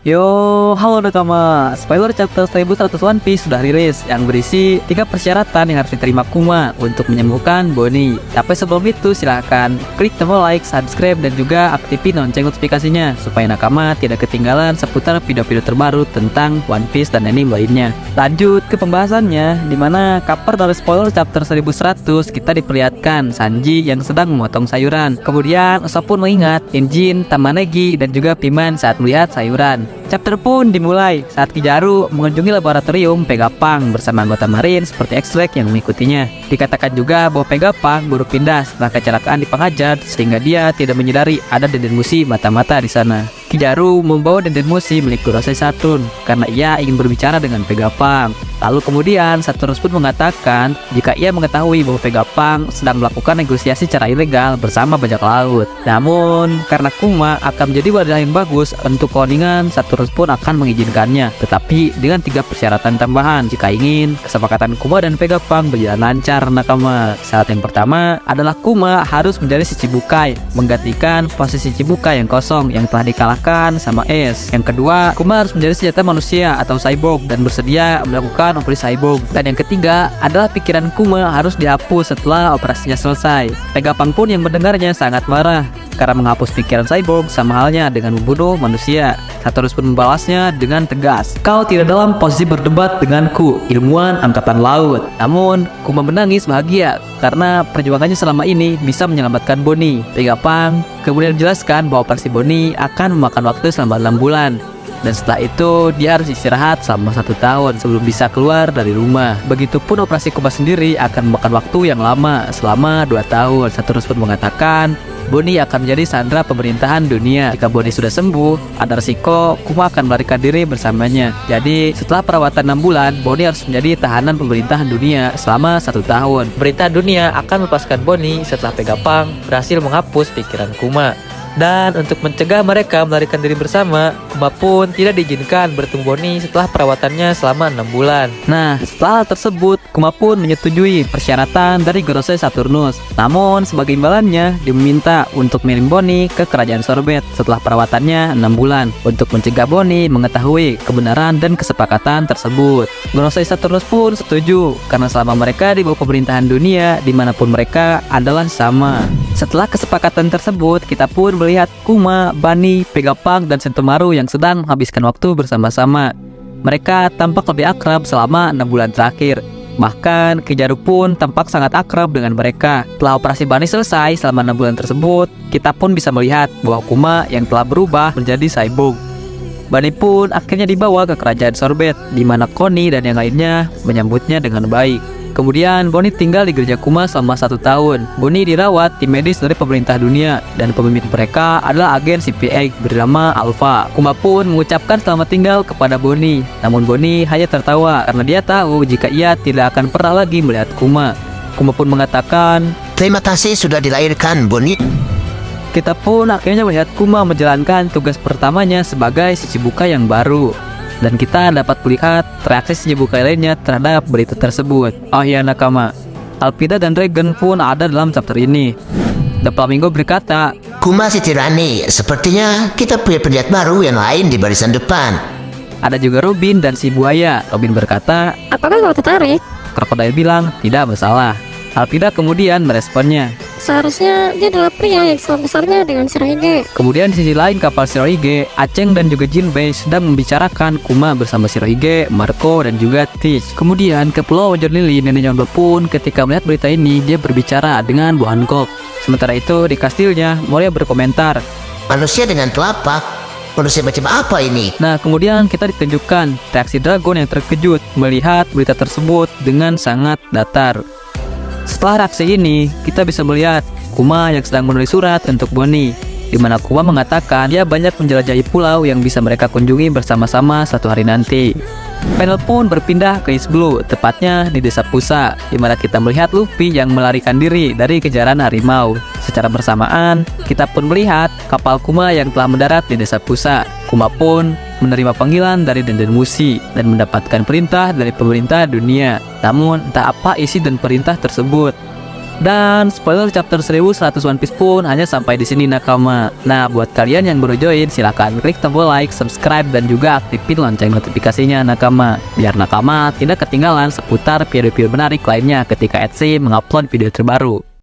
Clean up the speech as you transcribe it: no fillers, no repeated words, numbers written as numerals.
Yo, halo nakama. Spoiler chapter 1100 One Piece sudah rilis yang berisi 3 persyaratan yang harus diterima Kuma untuk menyembuhkan Bonnie. Tapi sebelum itu silahkan klik tombol like, subscribe dan juga aktifin lonceng notifikasinya supaya nakama tidak ketinggalan seputar video-video terbaru tentang One Piece dan anime lainnya. Lanjut ke pembahasannya, dimana cover dari spoiler chapter 1100 kita diperlihatkan Sanji yang sedang memotong sayuran. Kemudian Usopp pun mengingat Injin, Tamanegi dan juga Piman saat melihat sayuran. Chapter pun dimulai saat Kizaru mengunjungi laboratorium Vegapunk bersama anggota Marine seperti X-Drake yang mengikutinya. Dikatakan juga bahwa Vegapunk baru pindah setelah kecelakaan di Penghajat sehingga dia tidak menyadari ada Denden Mushi mata-mata di sana. Kizaru membawa Denden Mushi milik Gorosei Saturn karena ia ingin berbicara dengan Vegapunk. Lalu kemudian Saturnus pun mengatakan jika ia mengetahui bahwa Vegapunk sedang melakukan negosiasi secara ilegal bersama bajak laut. Namun karena Kuma akan menjadi wadah yang bagus untuk cloningan, Saturnus pun akan mengizinkannya, tetapi dengan 3 persyaratan tambahan jika ingin kesepakatan Kuma dan Vegapunk berjalan lancar nakama. Syarat yang pertama adalah Kuma harus menjadi si Chibukai, menggantikan posisi Chibukai yang kosong yang telah dikalahkan sama Ace. Yang kedua, Kuma harus menjadi senjata manusia atau cyborg dan bersedia melakukan operasi cyborg. Dan yang ketiga adalah pikiran Kuma harus dihapus setelah operasinya selesai. Vegapunk pun yang mendengarnya sangat marah karena menghapus pikiran cyborg sama halnya dengan membunuh manusia. Saturnus pun membalasnya dengan tegas, "Kau tidak dalam posisi berdebat denganku, ilmuwan angkatan laut." Namun Kuma menangis bahagia karena perjuangannya selama ini bisa menyelamatkan Bonnie. Vegapunk kemudian menjelaskan bahwa operasi Bonnie akan memakan waktu selama 6 bulan. Dan setelah itu dia harus istirahat selama 1 tahun sebelum bisa keluar dari rumah. Begitupun operasi Kuma sendiri akan memakan waktu yang lama selama 2 tahun. Saturnus pun mengatakan Bonnie akan menjadi sandera pemerintahan dunia. Jika Bonnie sudah sembuh, ada resiko Kuma akan melarikan diri bersamanya. Jadi setelah perawatan 6 bulan, Bonnie harus menjadi tahanan pemerintahan dunia selama 1 tahun. Pemerintah dunia akan melepaskan Bonnie setelah Vegapunk berhasil menghapus pikiran Kuma. Dan untuk mencegah mereka melarikan diri bersama, Kuma pun tidak diizinkan bertemu Bonnie setelah perawatannya selama 6 bulan. Nah, setelah hal tersebut, Kuma pun menyetujui persyaratan dari Gorosei Saturnus. Namun, sebagai imbalannya, dia meminta untuk mengirim Bonnie ke kerajaan Sorbet setelah perawatannya 6 bulan untuk mencegah Bonnie mengetahui kebenaran dan kesepakatan tersebut. Gorosei Saturnus pun setuju karena selama mereka di bawah pemerintahan dunia, dimanapun mereka adalah sama. Setelah kesepakatan tersebut, kita pun melihat Kuma, Bani, Vegapunk, dan Sentomaru yang sedang menghabiskan waktu bersama-sama. Mereka tampak lebih akrab selama 6 bulan terakhir. Bahkan Kizaru pun tampak sangat akrab dengan mereka. Setelah operasi Bani selesai selama 6 bulan tersebut, kita pun bisa melihat bahwa Kuma yang telah berubah menjadi cyborg. Bani pun akhirnya dibawa ke kerajaan Sorbet, di mana Connie dan yang lainnya menyambutnya dengan baik. Kemudian Bonnie tinggal di gereja Kuma selama 1 tahun. Bonnie dirawat tim medis dari pemerintah dunia dan pemimpin mereka adalah agen CPA bernama Alpha. Kuma pun mengucapkan selamat tinggal kepada Bonnie. Namun Bonnie hanya tertawa karena dia tahu jika ia tidak akan pernah lagi melihat Kuma. Kuma pun mengatakan, "Terima kasih sudah dilahirkan, Bonnie." Kita pun akhirnya melihat Kuma menjalankan tugas pertamanya sebagai si Chibukai yang baru. Dan kita dapat melihat reaksi si Chibukai lainnya terhadap berita tersebut. Oh iya nakama, Alvida dan Dragon pun ada dalam chapter ini. The Flamingo berkata, "Kuma si tirani, sepertinya kita punya penjahat baru yang lain di barisan depan." Ada juga Robin dan si buaya. Robin berkata, "Apakah kau tertarik?" Crocodile bilang, "Tidak masalah." Alvida kemudian meresponnya, "Seharusnya dia adalah pria yang sama besarnya dengan Shirohige." Kemudian di sisi lain kapal Shirohige, Aceng dan juga Jinbei sedang membicarakan Kuma bersama Shirohige, Marco dan juga Teach. Kemudian ke Pulau Wajon Lily, nenek Yonba pun ketika melihat berita ini dia berbicara dengan Bu Hancock. Sementara itu di kastilnya Moria berkomentar, "Manusia dengan telapak? Manusia macam apa ini?" Nah kemudian kita ditunjukkan reaksi Dragon yang terkejut melihat berita tersebut dengan sangat datar. Setelah reaksi ini, kita bisa melihat Kuma yang sedang menulis surat untuk Bonnie, di mana Kuma mengatakan dia banyak menjelajahi pulau yang bisa mereka kunjungi bersama-sama suatu hari nanti. Panel pun berpindah ke East Blue, tepatnya di desa Pusa, di mana kita melihat Luffy yang melarikan diri dari kejaran harimau. Secara bersamaan, kita pun melihat kapal Kuma yang telah mendarat di desa Pusa. Kuma pun menerima panggilan dari Denden Mushi dan mendapatkan perintah dari pemerintah dunia. Namun, entah apa isi dan perintah tersebut. Dan spoiler chapter 1100 One Piece pun hanya sampai di sini nakama. Nah, buat kalian yang baru join, silahkan klik tombol like, subscribe, dan juga aktifin lonceng notifikasinya nakama, biar nakama tidak ketinggalan seputar video-video menarik lainnya ketika Etsy mengupload video terbaru.